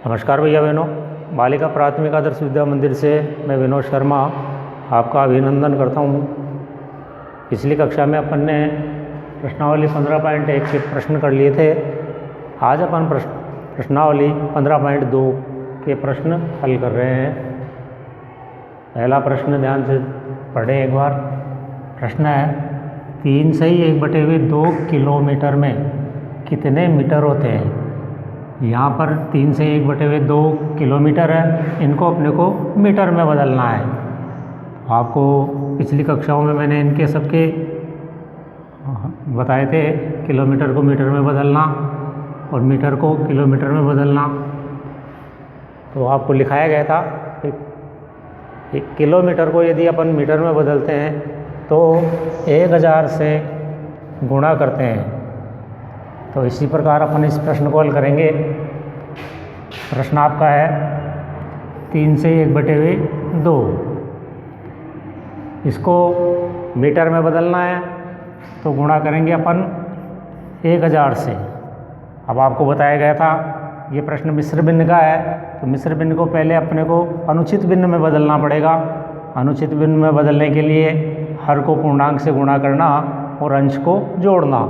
नमस्कार भैया बहनों, बालिका प्राथमिक आदर्श विद्या मंदिर से मैं विनोद शर्मा आपका अभिनंदन करता हूँ। पिछली कक्षा में अपन ने प्रश्नावली 15.1 के प्रश्न कर लिए थे। आज अपन प्रश्नावली 15.2 के प्रश्न हल कर रहे हैं। पहला प्रश्न ध्यान से पढ़ें एक बार। प्रश्न है 3 से 1/2 किलोमीटर में कितने मीटर होते हैं। यहाँ पर 3 से 1/2 किलोमीटर है, इनको अपने को मीटर में बदलना है। आपको पिछली कक्षाओं में मैंने इनके सबके बताए थे, किलोमीटर को मीटर में बदलना और मीटर को किलोमीटर में बदलना। तो आपको लिखाया गया था कि किलोमीटर को यदि अपन मीटर में बदलते हैं तो 1000 से गुणा करते हैं। तो इसी प्रकार अपन इस प्रश्न को हल करेंगे। प्रश्न आपका है 3 से 1/2, इसको मीटर में बदलना है तो गुणा करेंगे अपन 1000 से। अब आपको बताया गया था ये प्रश्न मिश्र भिन्न का है, तो मिश्र भिन्न को पहले अपने को अनुचित भिन्न में बदलना पड़ेगा। अनुचित भिन्न में बदलने के लिए हर को पूर्णांक से गुणा करना और अंश को जोड़ना।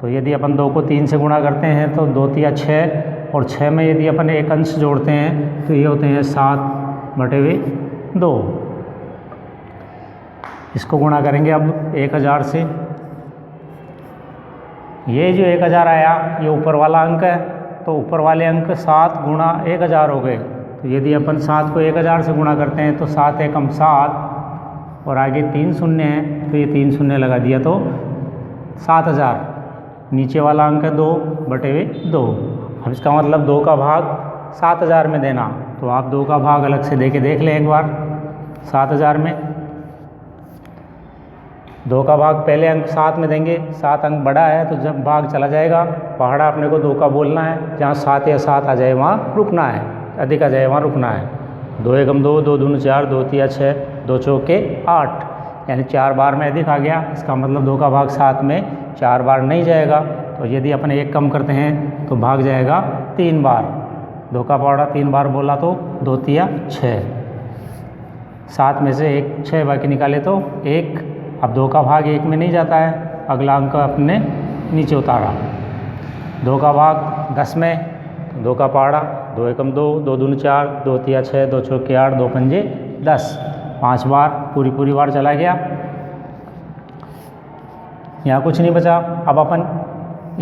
तो यदि अपन 2 को 3 से गुणा करते हैं तो 2 तिया 6, और 6 में यदि अपन एक अंश जोड़ते हैं तो ये होते हैं 7/2। इसको गुणा करेंगे अब 1000 से। ये जो 1000 आया ये ऊपर वाला अंक है, तो ऊपर वाले अंक 7 गुणा 1000 हो गए। तो यदि अपन 7 को 1000 से गुणा करते हैं तो 7 एकम 7 और आगे 3 शून्य है, तो ये 3 शून्य लगा दिया तो 7000। नीचे वाला अंक है 2/2। अब इसका मतलब 2 का भाग 7000 में देना। तो आप 2 का भाग अलग से दे के देख लें एक बार। 7000 में 2 का भाग पहले अंक 7 में देंगे। 7 अंक बड़ा है तो जब भाग चला जाएगा, पहाड़ा अपने को 2 का बोलना है। जहाँ 7 या 7 आ जाए वहाँ रुकना है, अधिक आ जाए वहाँ रुकना है। 2 एकम 2, 2 दूनी 4, 2 तिया 6, 2 चौके 8, यानी 4 बार में अधिक आ गया। इसका मतलब 2 का भाग 7 में 4 बार नहीं जाएगा। तो यदि अपन 1 कम करते हैं तो भाग जाएगा 3 बार। 2 का पहाड़ा 3 बार बोला तो 2 तिया 6, 7 में से 1 6 बाकी निकाले तो 1। अब 2 का भाग 1 में नहीं जाता है, अगला अंक अपने नीचे उतारा। 2 का भाग 10 में, 2 का पहाड़ा 2 एकम 2, 2 दूनी 4, 2 तिया 6, 2 चौके 8, 2 पंजे 10, 5 बार पूरी बार चला गया। यहाँ कुछ नहीं बचा। अब अपन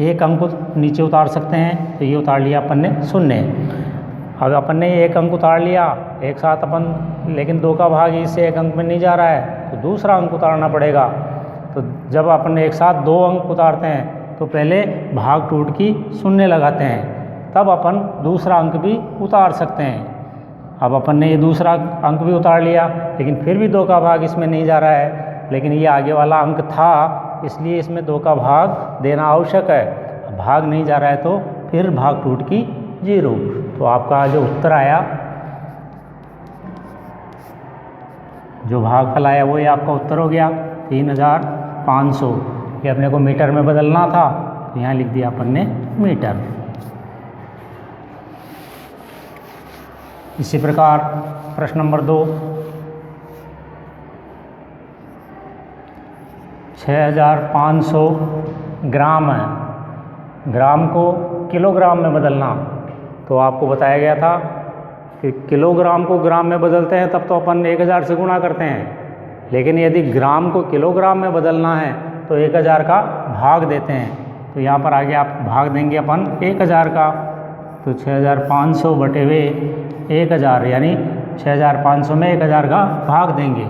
एक अंक नीचे उतार सकते हैं, तो ये उतार लिया अपन ने 0। अब अपन ने एक अंक उतार लिया एक साथ अपन, लेकिन 2 का भाग इससे 1 अंक में नहीं जा रहा है तो दूसरा अंक उतारना पड़ेगा। तो जब अपन एक साथ 2 अंक उतारते हैं तो पहले भाग टूट की 0 लगाते हैं, तब अपन दूसरा अंक भी उतार सकते हैं। अब अपन ने ये दूसरा अंक भी उतार लिया, लेकिन फिर भी 2 का भाग इसमें नहीं जा रहा है, लेकिन ये आगे वाला अंक था इसलिए इसमें 2 का भाग देना आवश्यक है। भाग नहीं जा रहा है तो फिर भाग टूट की 0। तो आपका जो उत्तर आया, जो भागफल आया वो ये आपका उत्तर हो गया 3500। ये अपने को मीटर में बदलना था तो यहाँ लिख दिया अपन ने मीटर। इसी प्रकार प्रश्न नंबर 2, 6500 ग्राम है, ग्राम को किलोग्राम में बदलना। तो आपको बताया गया था कि किलोग्राम को ग्राम में बदलते हैं तब तो अपन 1000 से गुणा करते हैं, लेकिन यदि ग्राम को किलोग्राम में बदलना है तो 1000 का भाग देते हैं। तो यहाँ पर आगे आप भाग देंगे अपन 1000 का, तो 6500/1000, यानी 6500 में 1000 का भाग देंगे।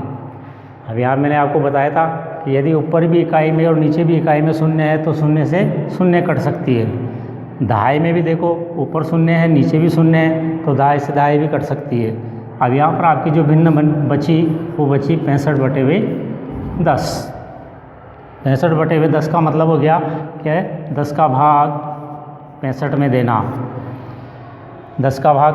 अब यहाँ मैंने आपको बताया था कि यदि ऊपर भी इकाई में और नीचे भी इकाई में 0 है तो 0 से 0 कट सकती है। दहाई में भी देखो ऊपर 0 है नीचे भी 0 है, तो दहाई से दहाई भी कट सकती है। अब यहाँ पर आपकी जो भिन्न बची वो बची 65/10। 65/10 का मतलब हो गया कि 10 का भाग 65 में देना। 10 का भाग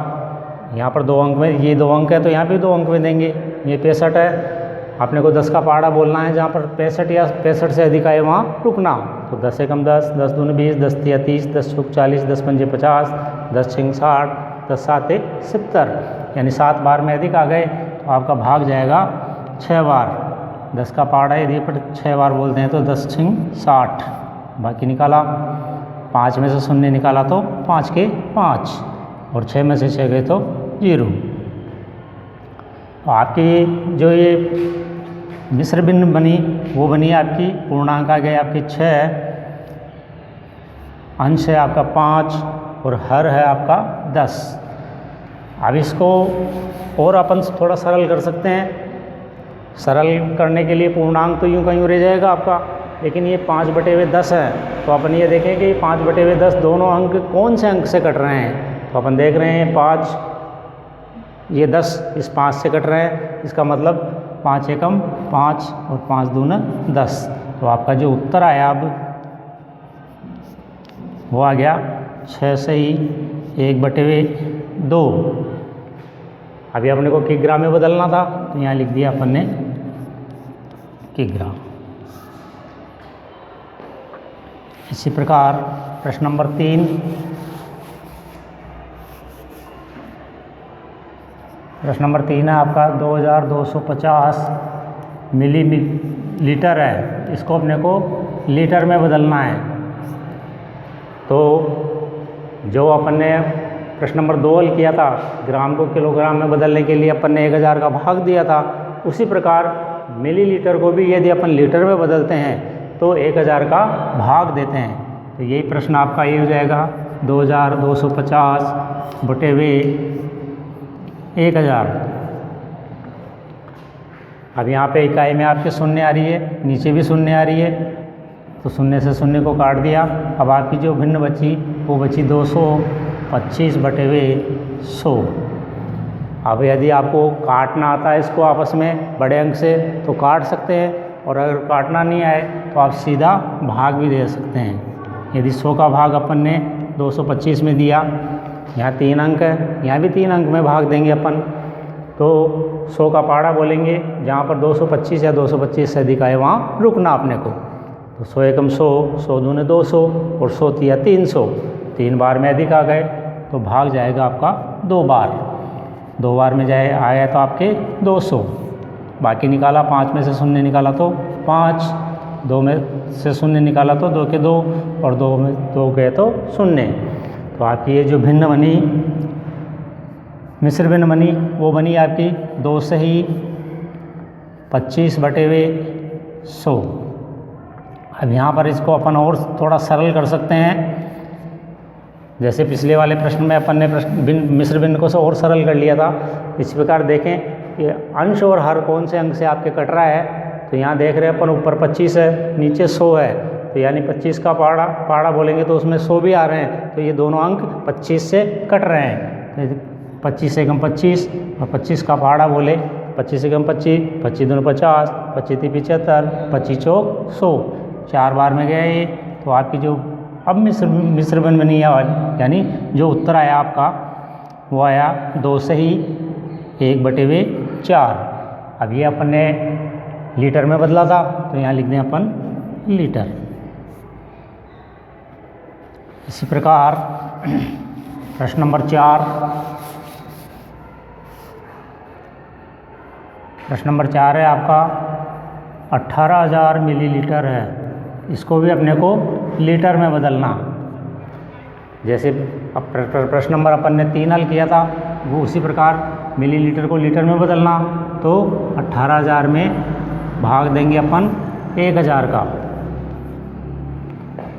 यहाँ पर 2 अंक में, ये 2 अंक है तो यहाँ पे 2 अंक में देंगे। ये 65 है, आपने को 10 का पहाड़ा बोलना है। जहाँ पर 65 या 65 से अधिक आए वहाँ रुकना। तो 10 एकम 10, 10 दूनी 20, 10 तिया 30, 10 चौक 40, 10 पंजे 50, 10 छंग 60, 10 7 70, यानी 7 बार में अधिक आ गए तो आपका भाग जाएगा 6 बार। 10 का पहाड़ा यदि पर 6 बार बोलते हैं तो 10 6 60, बाकी निकाला 5 में से 0 निकाला तो 5 के 5 और 6 में से 6 गए तो 0। तो आपकी जो ये मिश्र भिन्न बनी वो बनी आपकी पूर्णांक आ गए आपके 6, अंश है आपका 5 और हर है आपका 10। अब इसको और अपन थोड़ा सरल कर सकते हैं। सरल करने के लिए पूर्णांक तो यूँ का यूँ रह जाएगा आपका, लेकिन ये 5/10 है तो अपन ये देखें कि 5/10 दोनों अंक कौन से अंक से कट रहे हैं। तो अपन देख रहे हैं 5, ये 10 इस 5 से कट रहे हैं, इसका मतलब 5 एकम 5 और 5 दूना 10। तो आपका जो उत्तर आया अब वो आ गया 6 से ही 1/2। अभी अपने को किग्रा में बदलना था तो यहाँ लिख दिया अपन ने किग्रा। इसी प्रकार प्रश्न नंबर 3, प्रश्न नंबर 3 है आपका 2250 मिलीलीटर है, इसको अपने को लीटर में बदलना है। तो जो अपन ने प्रश्न नंबर 2 हल किया था, ग्राम को किलोग्राम में बदलने के लिए अपन ने 1000 का भाग दिया था, उसी प्रकार मिलीलीटर को भी यदि अपन लीटर में बदलते हैं तो 1000 का भाग देते हैं। तो यही प्रश्न आपका ये हो जाएगा 2250 बटे वे 1000। अब यहाँ पे इकाई में आपके शून्य आ रही है, नीचे भी शून्य आ रही है, तो शून्य से शून्य को काट दिया। अब आपकी जो भिन्न बची वो बची 225 बटे वे 100। अब यदि आपको काटना आता है इसको आपस में बड़े अंक से तो काट सकते हैं, और अगर काटना नहीं आए तो आप सीधा भाग भी दे सकते हैं। यदि 100 का भाग अपन ने 225 में दिया, यहाँ 3 अंक है, यहाँ भी 3 अंक में भाग देंगे अपन, तो 100 का पहाड़ा बोलेंगे, जहाँ पर 225 या 225 से अधिक आए वहाँ रुकना अपने को। तो 100 एकम 100, 100 दूने 200 और 100 तिया 300, 3 बार में अधिक आ गए तो भाग जाएगा आपका 2 बार। 2 बार में जाए आया तो आपके 200, बाकी निकाला 5 में से 0 निकाला तो 5, 2 में से 0 निकाला तो 2 के 2 और 2 में 2 गए तो 0। तो आपकी ये जो भिन्न बनी मिश्र भिन्न बनी वो बनी आपकी 2 से ही 25 बटे वे 100। अब यहाँ पर इसको अपन और थोड़ा सरल कर सकते हैं, जैसे पिछले वाले प्रश्न में अपन ने मिश्र भिन्न को और सरल कर लिया था। इस प्रकार देखें कि अंश और हर कौन से अंक से आपके कट रहा है। तो यहाँ देख रहे हैं अपन ऊपर 25 है, नीचे 100 है, तो यानी 25 का पहाड़ा बोलेंगे तो उसमें 100 भी आ रहे हैं, तो ये दोनों अंक 25 से कट रहे हैं। तो 25 एकम 25 और 25 का पहाड़ा बोले 25 एकम 25, 25 दूनी 50, 25 × 75, 25 × 100, 4 बार में गया ये। तो आपकी जो अब मिश्र भिन्न बनी है, यानी जो उत्तर आया आपका वो आया 2 से ही 1/4। अब ये अपन ने लीटर में बदला था तो यहाँ लिख दें अपन लीटर। इसी प्रकार प्रश्न नंबर 4, प्रश्न नंबर 4 है आपका 18,000 मिलीलीटर है, इसको भी अपने को लीटर में बदलना। जैसे अब प्रश्न नंबर अपन ने 3 हल किया था, वो उसी प्रकार मिलीलीटर को लीटर में बदलना। तो 18,000 में भाग देंगे अपन 1000 का।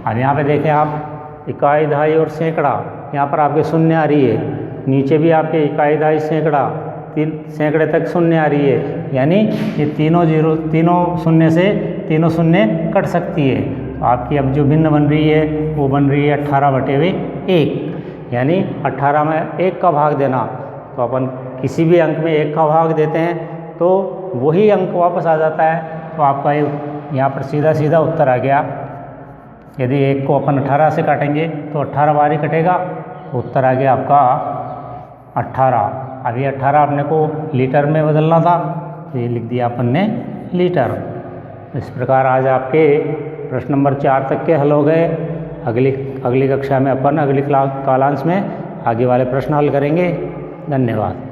अब यहाँ पे देखें आप इकाई, दहाई और सैकड़ा, यहाँ पर आपके शून्य आ रही है, नीचे भी आपके इकाई, दहाई, सैकड़ा, 3 सैकड़े तक शून्य आ रही है, यानी ये तीनों शून्य से तीनों शून्य कट सकती है। तो आपकी अब जो भिन्न बन रही है वो बन रही है 18/1, यानी 18 में 1 का भाग देना। तो अपन किसी भी अंक में 1 का भाग देते हैं तो वही अंक वापस आ जाता है। तो आपका यहाँ पर सीधा सीधा उत्तर आ गया। यदि 1 को अपन 18 से काटेंगे तो 18 बार ही कटेगा, तो उत्तर आ गया आपका 18। अब ये 18 अपने को लीटर में बदलना था, तो ये लिख दिया अपन ने लीटर। इस प्रकार आज आपके प्रश्न नंबर 4 तक के हल हो गए। अगली कक्षा में अपन अगली कालांश में आगे वाले प्रश्न हल करेंगे। धन्यवाद।